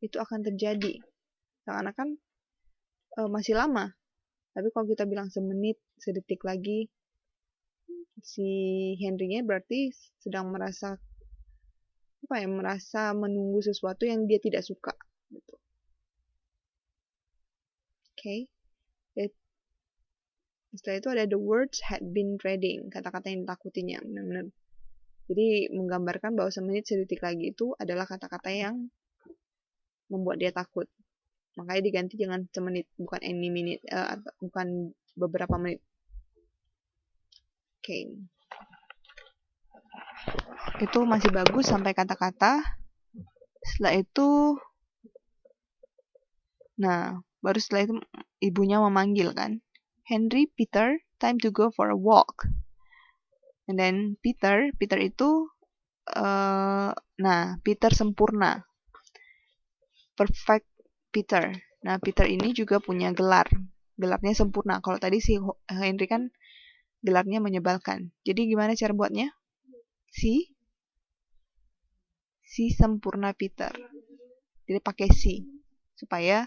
itu akan terjadi. Seakan-akan masih lama. Tapi kalau kita bilang semenit, sedetik lagi, si Henry-nya berarti sedang merasa merasa menunggu sesuatu yang dia tidak suka gitu. Oke. Setelah itu ada the words had been dreading, kata-kata yang ditakutinya, benar-benar. Jadi menggambarkan bahwa semenit sedetik lagi itu adalah kata-kata yang membuat dia takut. Makanya diganti dengan semenit, bukan any minute, bukan beberapa menit. Oke. Itu masih bagus sampai kata-kata. Setelah itu, baru setelah itu ibunya memanggil kan. Henry, Peter, time to go for a walk. And then Peter itu, Peter sempurna. Perfect Peter. Nah, Peter ini juga punya gelar. Gelarnya sempurna. Kalau tadi si Henry kan gelarnya menyebalkan. Jadi gimana cara buatnya? Si sempurna Peter. Jadi pakai si. Supaya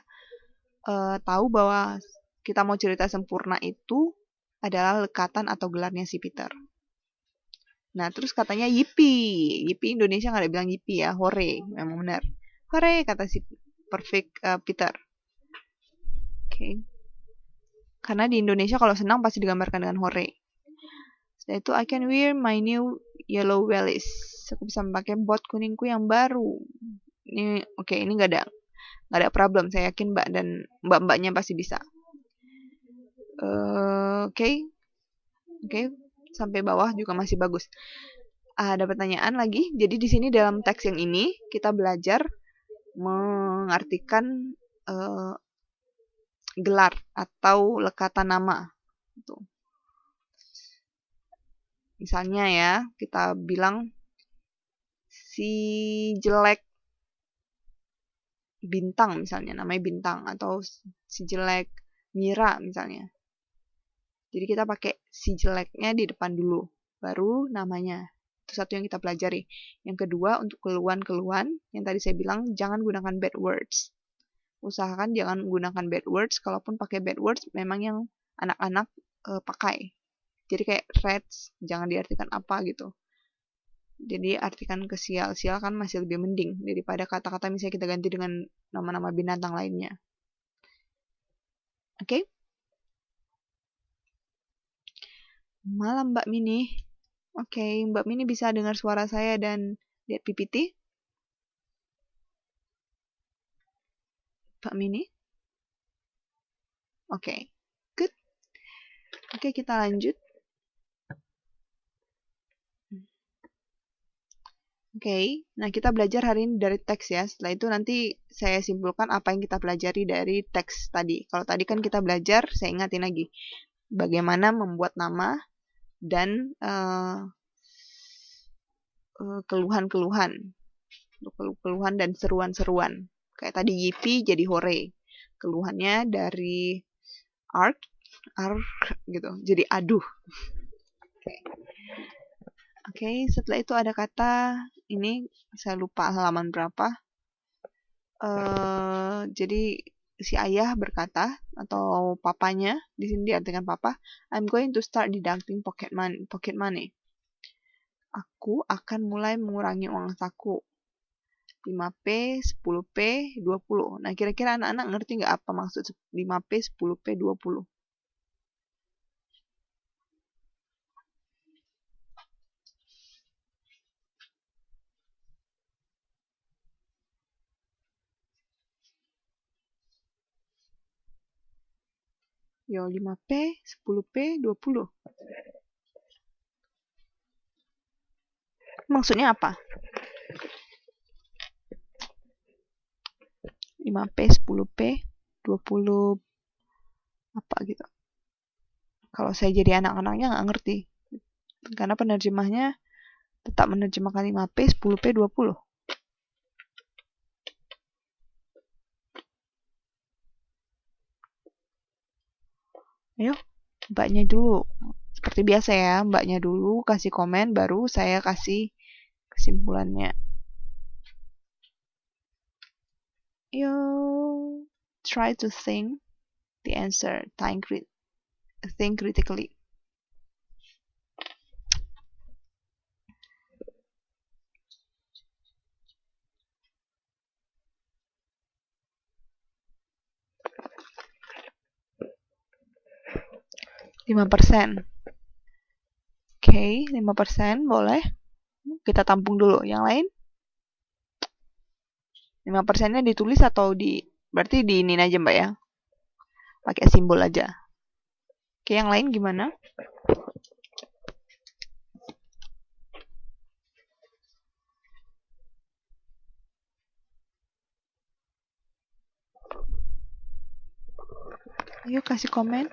tahu bahwa kita mau cerita sempurna itu adalah lekatan atau gelarnya si Peter. Nah, terus katanya yippee. Yippee Indonesia nggak ada bilang yippee ya. Hore. Memang benar. Hore, kata si perfect Peter. Oke. Karena di Indonesia kalau senang pasti digambarkan dengan hore. Setelah itu, I can wear my new yellow wellies. Aku bisa memakai bot kuningku yang baru. Ini ini nggak ada problem. Saya yakin Mbak dan mbak-mbaknya pasti bisa. Oke. Sampai bawah juga masih bagus. Ada pertanyaan lagi. Jadi di sini dalam teks yang ini kita belajar mengartikan gelar atau lekatan nama. Gitu. Misalnya ya, kita bilang si jelek Bintang misalnya, namanya Bintang, atau si jelek Mira misalnya. Jadi kita pakai si jeleknya di depan dulu, baru namanya. Itu satu yang kita pelajari. Yang kedua, untuk keluhan-keluhan, yang tadi saya bilang, jangan gunakan bad words. Usahakan jangan gunakan bad words, kalaupun pakai bad words, memang yang anak-anak pakai. Jadi kayak rats, jangan diartikan apa gitu. Jadi artikan ke sial. Sial kan masih lebih mending daripada kata-kata misalnya kita ganti dengan nama-nama binatang lainnya. Oke? Malam Mbak Mini. Oke, Mbak Mini bisa dengar suara saya dan lihat PPT? Mbak Mini? Oke, good. Oke, kita lanjut. Oke, nah kita belajar hari ini dari teks ya. Setelah itu nanti saya simpulkan apa yang kita pelajari dari teks tadi. Kalau tadi kan kita belajar, saya ingatin lagi. Bagaimana membuat nama dan keluhan-keluhan. Keluhan dan seruan-seruan. Kayak tadi yippee jadi hore. Keluhannya dari ark gitu. Jadi aduh. Oke, setelah itu ada kata ini saya lupa halaman berapa. Jadi si ayah berkata atau papanya di sini diartikan papa, I'm going to start deducting pocket money. Aku akan mulai mengurangi uang saku. 5P, 10P, 20. Nah, kira-kira anak-anak ngerti nggak apa maksud 5P, 10P, 20? Yo, 5P, 10P, 20. Maksudnya apa? 5P, 10P, 20 apa gitu. Kalau saya jadi anak-anaknya nggak ngerti. Karena penerjemahnya tetap menerjemahkan 5P, 10P, 20. Ayo, mbaknya dulu. Seperti biasa ya, mbaknya dulu kasih komen, baru saya kasih kesimpulannya. You try to think the answer. Think critically. %. Oke, 5% boleh. Kita tampung dulu. Yang lain? 5%-nya ditulis atau berarti diinin aja Mbak ya? Pakai simbol aja. Oke, yang lain gimana? Ayo kasih komen.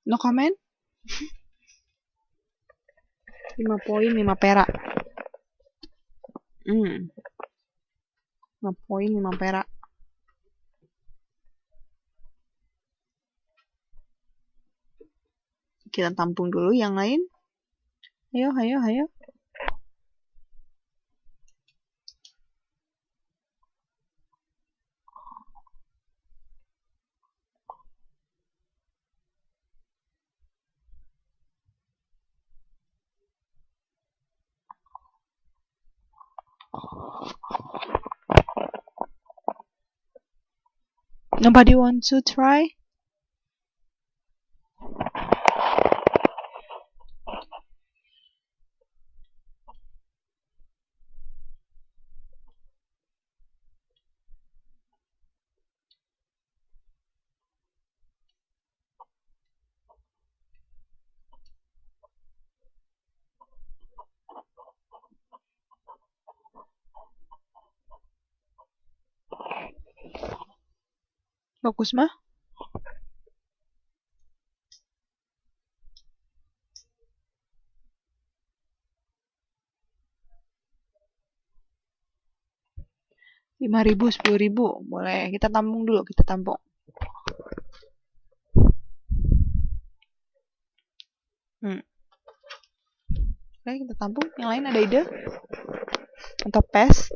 No comment? 5 poin, 5 perak. 5 poin, 5 perak. Kita tampung dulu yang lain. Ayo. Nobody want to try? Bagus mah? Rp5.000, Rp10.000. Boleh, kita tampung dulu, kita tampung. Oke, kita tampung. Yang lain ada ide? Atau pas?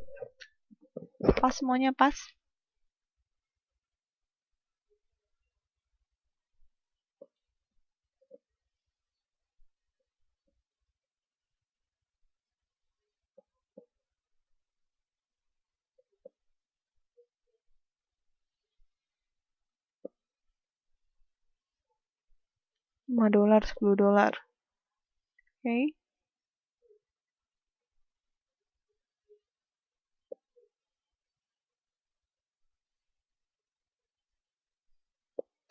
Pas semuanya pas? $5, $10. Oke.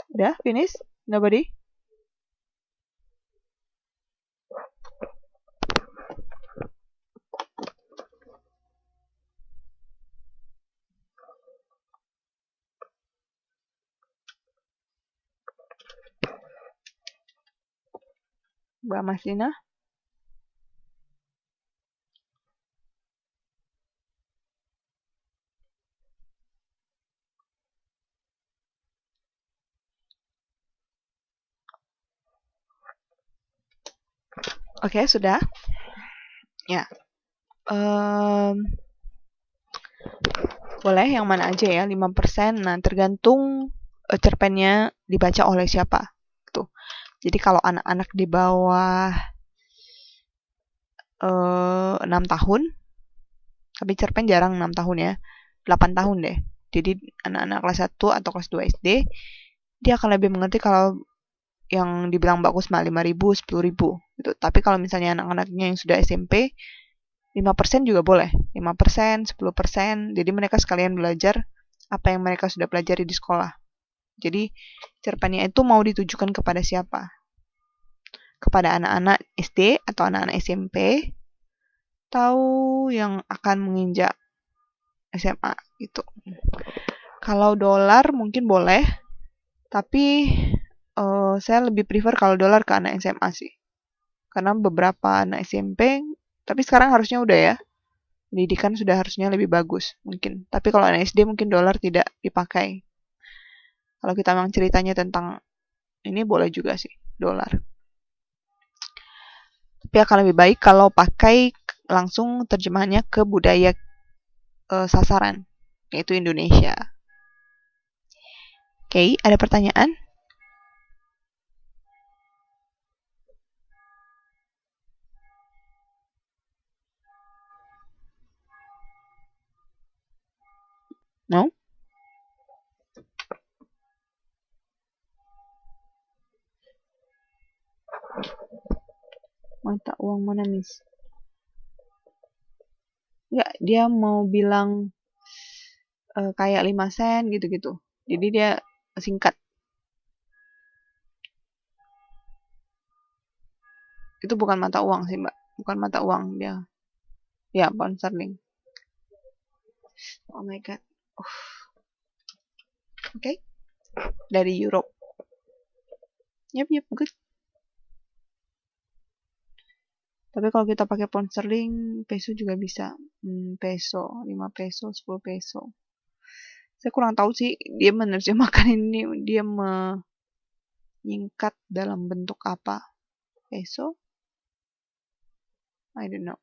Udah, finish? Nobody? Mbak Maslina? Oke, sudah. Ya. Boleh yang mana aja ya, 5%. Nah, tergantung cerpennya dibaca oleh siapa. Tuh. Jadi kalau anak-anak di bawah 6 tahun, tapi cerpen jarang 6 tahun ya, 8 tahun deh. Jadi anak-anak kelas 1 atau kelas 2 SD, dia akan lebih mengerti kalau yang dibilang bagus mah 5.000, 10.000 gitu. Tapi kalau misalnya anak-anaknya yang sudah SMP, 5% juga boleh. 5%, 10%. Jadi mereka sekalian belajar apa yang mereka sudah pelajari di sekolah. Jadi cerpennya itu mau ditujukan kepada siapa? Kepada anak-anak SD atau anak-anak SMP, atau yang akan menginjak SMA gitu. Kalau dolar mungkin boleh, tapi saya lebih prefer kalau dolar ke anak SMA sih. Karena beberapa anak SMP, tapi sekarang harusnya udah ya, pendidikan sudah harusnya lebih bagus mungkin. Tapi kalau anak SD mungkin dolar tidak dipakai. Kalau kita memang ceritanya tentang ini boleh juga sih dolar. Tapi akan lebih baik kalau pakai langsung terjemahannya ke budaya sasaran, yaitu Indonesia. Oke, ada pertanyaan? No? Mata uang mana, Miss? Enggak, dia mau bilang kayak 5 sen gitu-gitu. Jadi dia singkat. Itu bukan mata uang sih, Mbak. Bukan mata uang dia. Ya, pound sterling. Oh my god. Oke. Dari Europe. Yep, good. Tapi kalau kita pakai pound sterling, peso juga bisa. Peso, 5 peso, 10 peso. Saya kurang tahu sih dia menerjemahkan ini, dia menyingkat dalam bentuk apa. Peso? I don't know.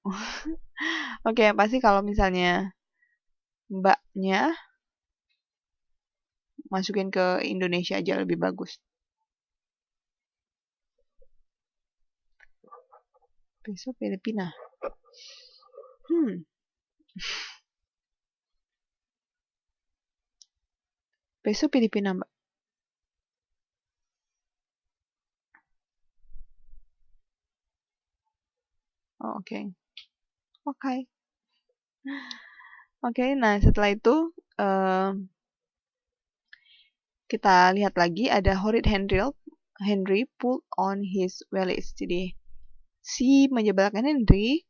Oke, pasti kalau misalnya mbaknya masukin ke Indonesia aja lebih bagus. Peso Filipina. Peso Filipina, Mbak. Oh, oke. Oke, nah setelah itu kita lihat lagi ada Horrid Henry pulled on his valise. Jadi si menjebalkan Henry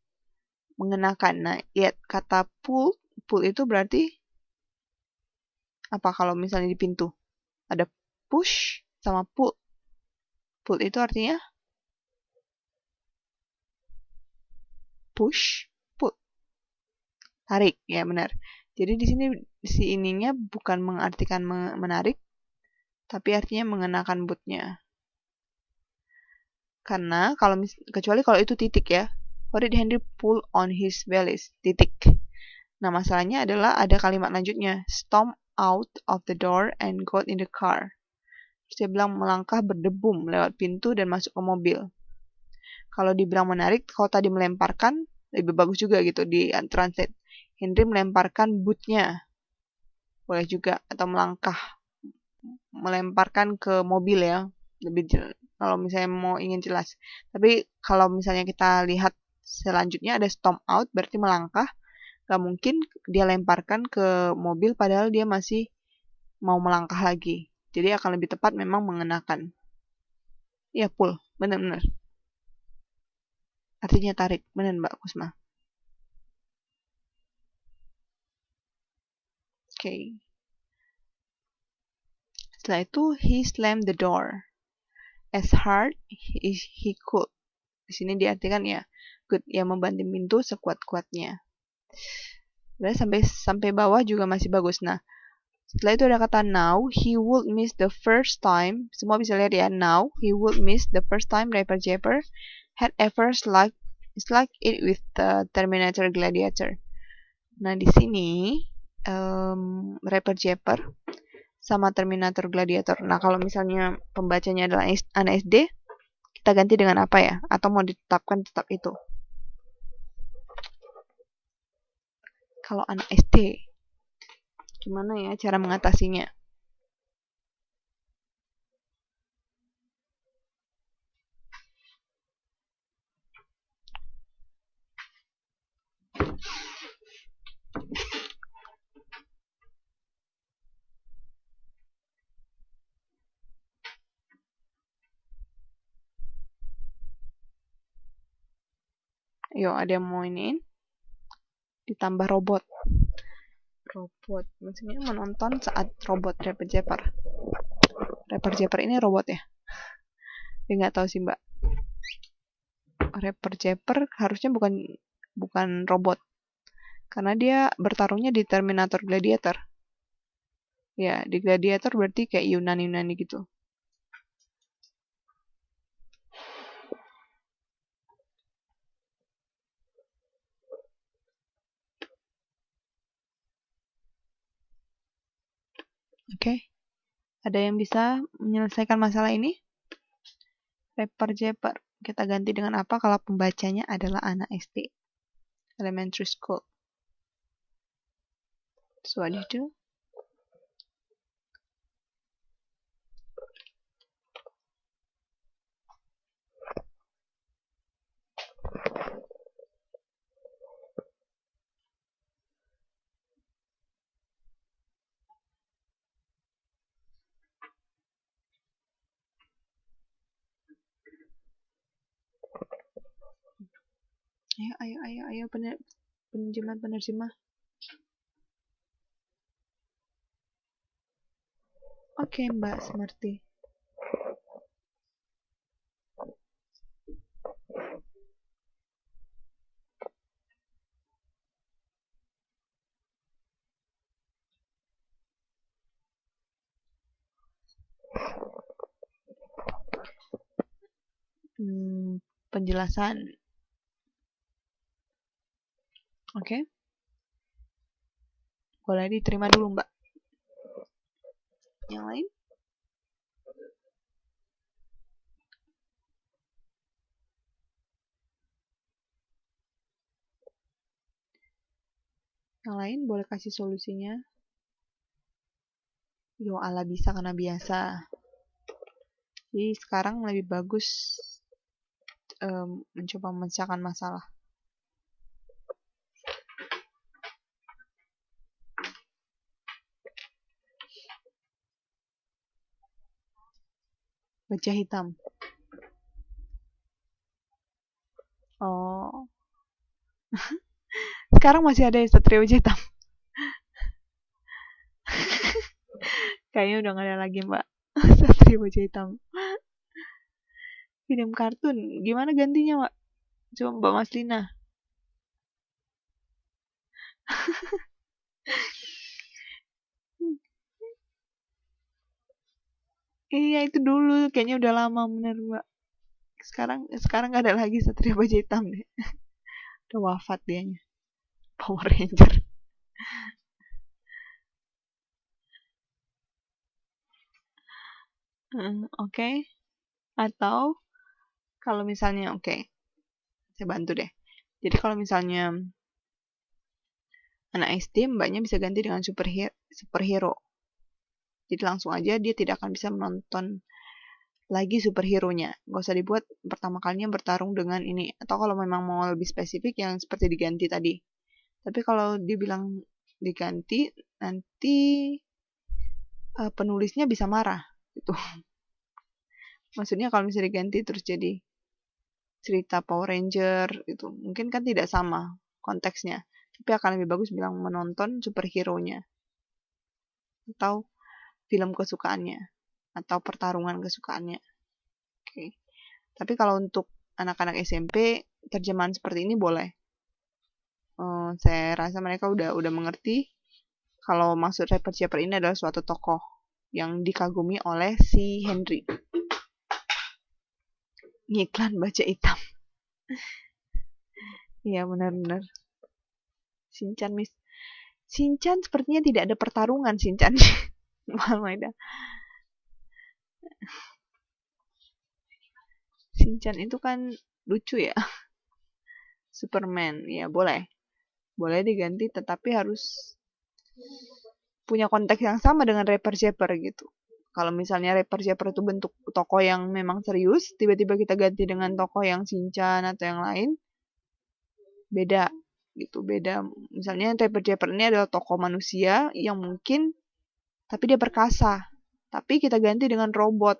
mengenakan. Nah, lihat kata pull itu berarti apa kalau misalnya di pintu? Ada push sama pull. Pull itu artinya push, pull. Tarik, ya benar. Jadi di sini si ininya bukan mengartikan menarik, tapi artinya mengenakan bootnya. Karena kecuali kalau itu titik ya. How did Henry pull on his valise? Titik. Nah, masalahnya adalah ada kalimat lanjutnya. Storm out of the door and got in the car. Terus dia bilang melangkah berdebum lewat pintu dan masuk ke mobil. Kalau dibilang menarik, kalau tadi melemparkan, lebih bagus juga gitu di translate. Henry melemparkan bootnya. Boleh juga. Atau melemparkan ke mobil ya. Lebih jelas. Kalau misalnya mau ingin jelas. Tapi kalau misalnya kita lihat selanjutnya ada storm out, berarti melangkah. Gak mungkin dia lemparkan ke mobil padahal dia masih mau melangkah lagi. Jadi akan lebih tepat memang mengenakan. Ya, pull. Benar-benar. Artinya tarik. Benar, Mbak Kusma. Oke. Setelah itu, he slammed the door as hard he could. Di sini diartikan ya, good, ya membanting pintu sekuat-kuatnya. Sampai bawah juga masih bagus. Nah, setelah itu ada kata now, he would miss the first time. Semua bisa lihat ya, now he would miss the first time Rapper Japper had ever slug it with the Terminator Gladiator. Nah, di sini Rapper Japper sama Terminator Gladiator. Nah, kalau misalnya pembacanya adalah anak SD, kita ganti dengan apa ya? Atau mau ditetapkan tetap itu? Kalau anak SD, gimana ya cara mengatasinya? Yuk, ada yang mau iniin? Ditambah robot. Maksudnya menonton saat robot Rapper Japper. Rapper Japper ini robot ya? Dia nggak tahu sih, Mbak. Rapper Japper harusnya bukan robot. Karena dia bertarungnya di Terminator Gladiator. Ya, di Gladiator berarti kayak Yunani-Yunani gitu. Oke. Ada yang bisa menyelesaikan masalah ini? Rapper Jepper. Kita ganti dengan apa kalau pembacanya adalah anak SD? Elementary school. So what do you do? Ayo, penerjemah. Oke, Mbak Smarty. Penjelasan. Oke. Boleh diterima dulu, Mbak. Yang lain? Yang lain boleh kasih solusinya. Yo, ala bisa karena biasa. Jadi sekarang lebih bagus mencoba memecahkan masalah. Baja hitam. Oh. Sekarang masih ada Satria Baja Hitam. Kayaknya udah gak ada lagi, Mbak. Satria Baja Hitam. Film kartun. Gimana gantinya, Mbak? Coba Mbak Maslina. Iya, itu dulu. Kayaknya udah lama, bener, Mbak. Sekarang gak ada lagi Satria Baja Hitam deh. Udah wafat dianya. Power Ranger. Oke. Atau kalau misalnya, oke. Saya bantu deh. Jadi kalau misalnya anak SD, mbaknya bisa ganti dengan superhero. Jadi langsung aja dia tidak akan bisa menonton lagi superhero-nya. Nggak usah dibuat pertama kalinya bertarung dengan ini. Atau kalau memang mau lebih spesifik yang seperti diganti tadi. Tapi kalau dibilang diganti, nanti penulisnya bisa marah. Gitu. Maksudnya kalau misalnya diganti terus jadi cerita Power Ranger, itu mungkin kan tidak sama konteksnya. Tapi akan lebih bagus bilang menonton superhero-nya. Atau film kesukaannya. Atau pertarungan kesukaannya. Oke. Tapi kalau untuk anak-anak SMP, terjemahan seperti ini boleh. Saya rasa mereka udah mengerti kalau maksud Rapper Jepper ini adalah suatu tokoh yang dikagumi oleh si Henry. Ngiklan baja hitam. Iya, benar-benar. Shinchan sepertinya tidak ada pertarungan Shinchan. Maeda. Shinchan itu kan lucu ya. Superman, ya boleh. Boleh diganti tetapi harus punya konteks yang sama dengan Rapper Jepper gitu. Kalau misalnya Rapper Jepper itu bentuk tokoh yang memang serius, tiba-tiba kita ganti dengan tokoh yang Shinchan atau yang lain, beda gitu, beda. Misalnya Rapper Jepper ini adalah tokoh manusia yang mungkin tapi dia perkasa, tapi kita ganti dengan robot.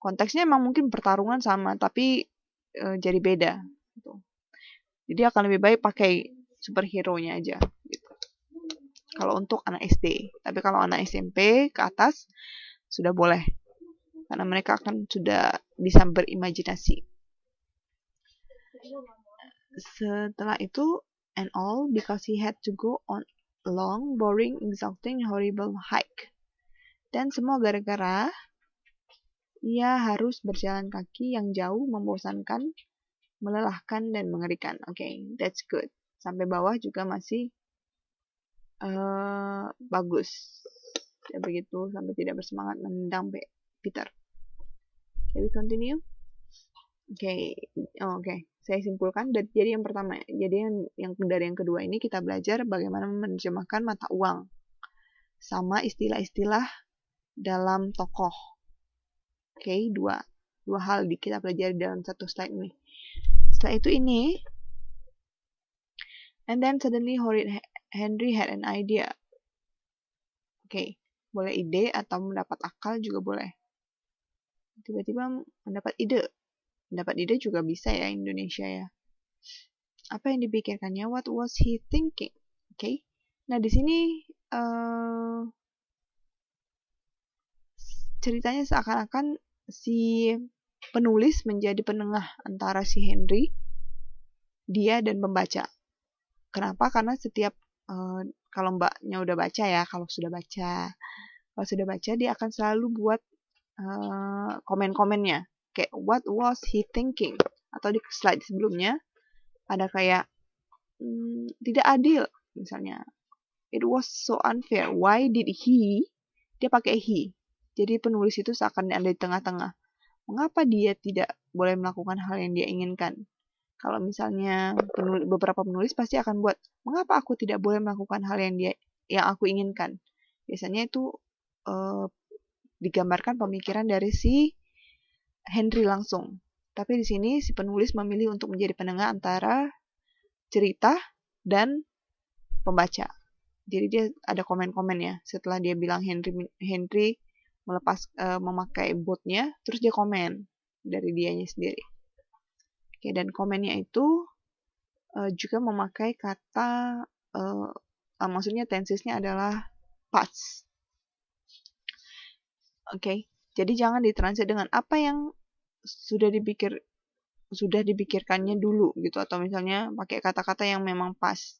Konteksnya emang mungkin pertarungan sama, tapi jadi beda. Gitu. Jadi akan lebih baik pakai superhero-nya aja. Gitu. Kalau untuk anak SD, tapi kalau anak SMP ke atas sudah boleh, karena mereka akan sudah bisa berimajinasi. Setelah itu and all because he had to go on a long, boring, exhausting, horrible hike. Dan semua gara-gara ia harus berjalan kaki yang jauh, membosankan, melelahkan, dan mengerikan. Okay, that's good. Sampai bawah juga masih bagus. Ya begitu, sampai tidak bersemangat menendang Peter. Okay, we continue. Oke. Saya simpulkan. Jadi yang pertama, jadi yang dari yang kedua ini kita belajar bagaimana menerjemahkan mata uang sama istilah-istilah dalam tokoh. Oke, dua hal kita pelajari dalam satu slide ini. Setelah itu ini, and then suddenly Henry had an idea. Oke, boleh ide atau mendapat akal juga boleh. Tiba-tiba mendapat ide. Mendapat ide juga bisa ya Indonesia ya. Apa yang dipikirkannya? What was he thinking? Oke. Nah, di sini ceritanya seakan-akan si penulis menjadi penengah antara si Henry, dia dan pembaca. Kenapa? Karena setiap kalau mbaknya udah baca ya, kalau sudah baca dia akan selalu buat komen-komennya. Kayak what was he thinking? Atau di slide sebelumnya ada kayak tidak adil misalnya. It was so unfair. Why did he? Dia pakai he. Jadi penulis itu seakan ada di tengah-tengah. Mengapa dia tidak boleh melakukan hal yang dia inginkan? Kalau misalnya beberapa penulis pasti akan buat, mengapa aku tidak boleh melakukan hal yang aku inginkan? Biasanya itu digambarkan pemikiran dari si Henry langsung. Tapi di sini si penulis memilih untuk menjadi penengah antara cerita dan pembaca. Jadi dia ada komen-komennya. Setelah dia bilang Henry memakai botnya, terus dia komen dari dianya sendiri. Oke, dan komennya itu juga memakai kata, maksudnya tensesnya adalah past. Oke, jadi jangan ditranslate dengan apa yang sudah dipikirkannya dulu gitu, atau misalnya pakai kata-kata yang memang pas.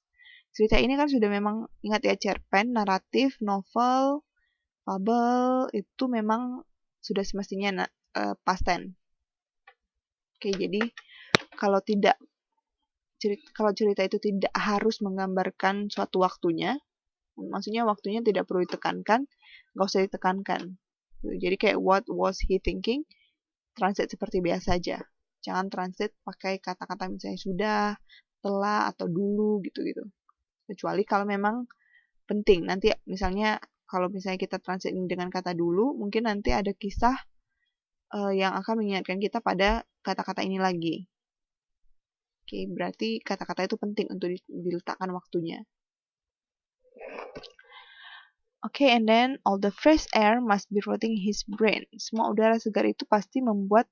Cerita ini kan sudah memang, ingat ya, cerpen, naratif, novel, fabel itu memang sudah semestinya past tense. Oke, jadi kalau cerita itu tidak harus menggambarkan suatu waktunya, maksudnya waktunya tidak perlu ditekankan, nggak usah ditekankan. Jadi kayak what was he thinking, translate seperti biasa aja. Jangan translate pakai kata-kata misalnya sudah, telah, atau dulu gitu-gitu. Kecuali kalau memang penting. Nanti misalnya kalau misalnya kita translate dengan kata dulu, mungkin nanti ada kisah yang akan mengingatkan kita pada kata-kata ini lagi. Oke, berarti kata-kata itu penting untuk diletakkan waktunya. Oke, and then all the fresh air must be rotting his brain. Semua udara segar itu pasti membuat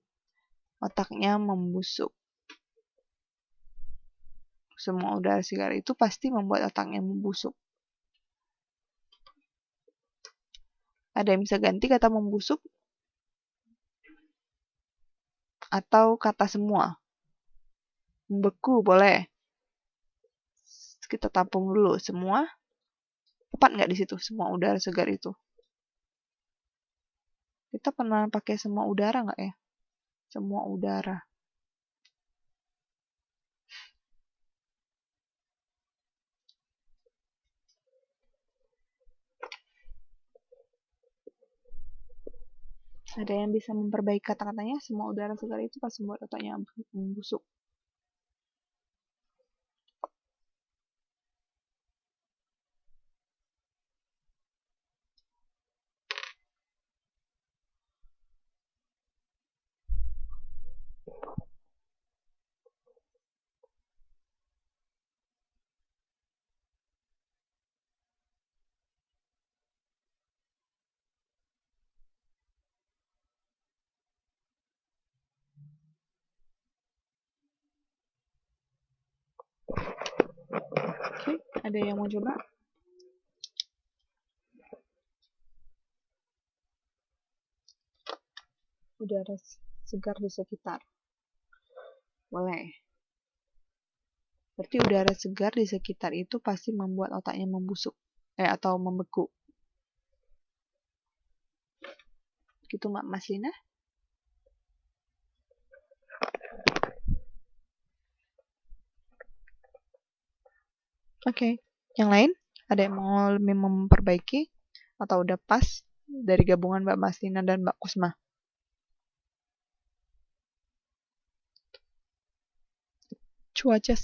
otaknya membusuk. Semua udara segar itu pasti membuat otaknya membusuk. Ada yang bisa ganti kata membusuk? Atau kata semua? Membeku boleh. Kita tampung dulu semua. Tepat nggak di situ semua udara segar itu? Kita pernah pakai semua udara nggak ya? Semua udara. Ada yang bisa memperbaiki kata-katanya? Semua udara segar itu pas membuat otaknya membusuk. Oke, ada yang mau coba? Udara segar di sekitar. Boleh. Berarti udara segar di sekitar itu pasti membuat otaknya membusuk atau membeku. Gitu Mas Lina? Oke. Yang lain? Ada yang mau memperbaiki? Atau udah pas dari gabungan Mbak Maslina dan Mbak Kusma? Cuaca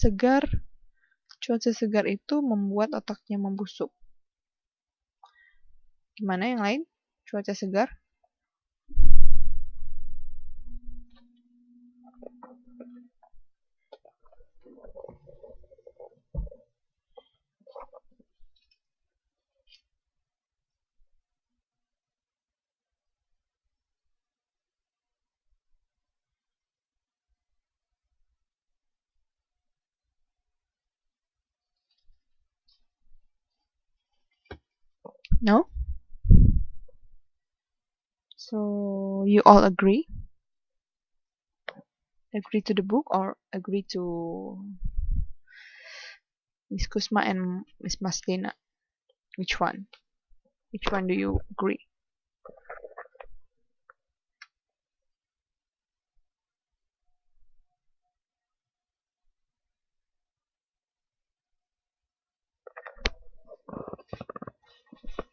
segar itu membuat otaknya membusuk. Gimana yang lain? Cuaca segar? No? So, you all agree? Agree to the book or agree to Miss Kusma and Miss Maslina? Which one? Which one do you agree?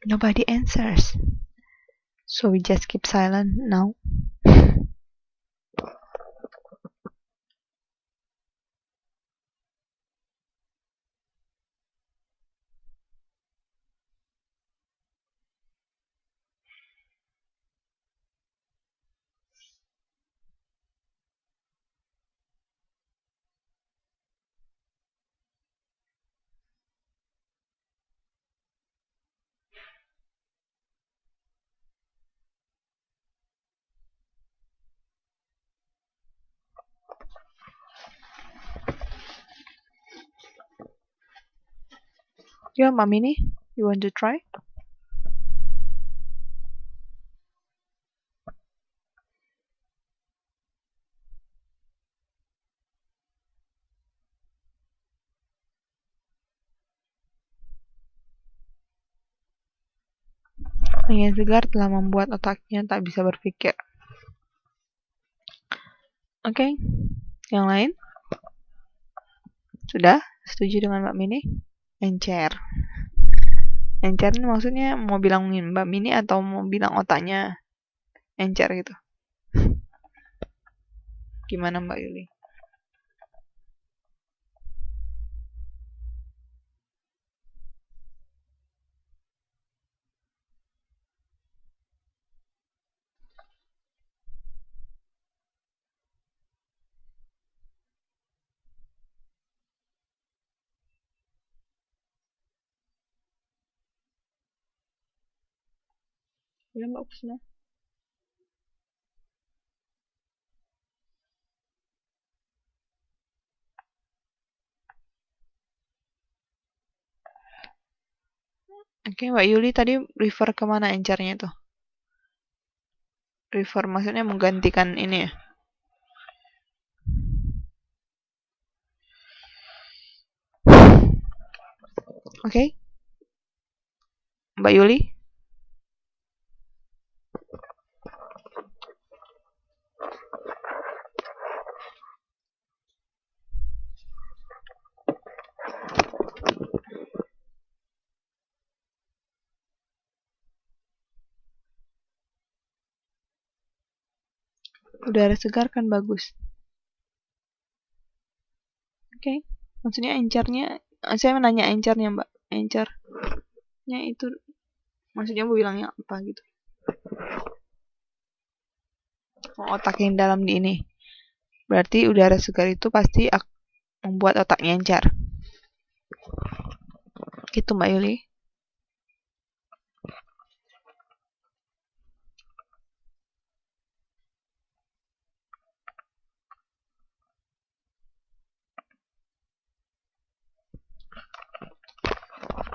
Nobody answers. So we just keep silent now. Yeah, Mamini, you want to try? Angin segar telah membuat otaknya tak bisa berpikir. Oke, yang lain? Sudah? Setuju dengan Mbak Mini? Encer. Encer ini maksudnya mau bilangin Mbak Mini atau mau bilang otaknya encer gitu? Gimana Mbak Yuli? Ya Mbak Kusna. Oke, Mbak Yuli tadi refer kemana encernya itu? Refer maksudnya menggantikan ini ya? Oke. Mbak Yuli? Udara segar kan bagus. Oke. Maksudnya encernya, saya menanya encernya Mbak. Encernya itu, maksudnya mau bilangnya apa gitu? Otak yang dalam di ini. Berarti udara segar itu pasti membuat otaknya encer. Gitu Mbak Yuli.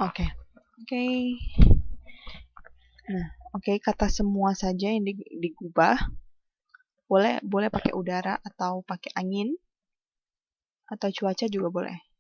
Oke. Nah, oke, kata semua saja yang digubah. Boleh pakai udara atau pakai angin atau cuaca juga boleh.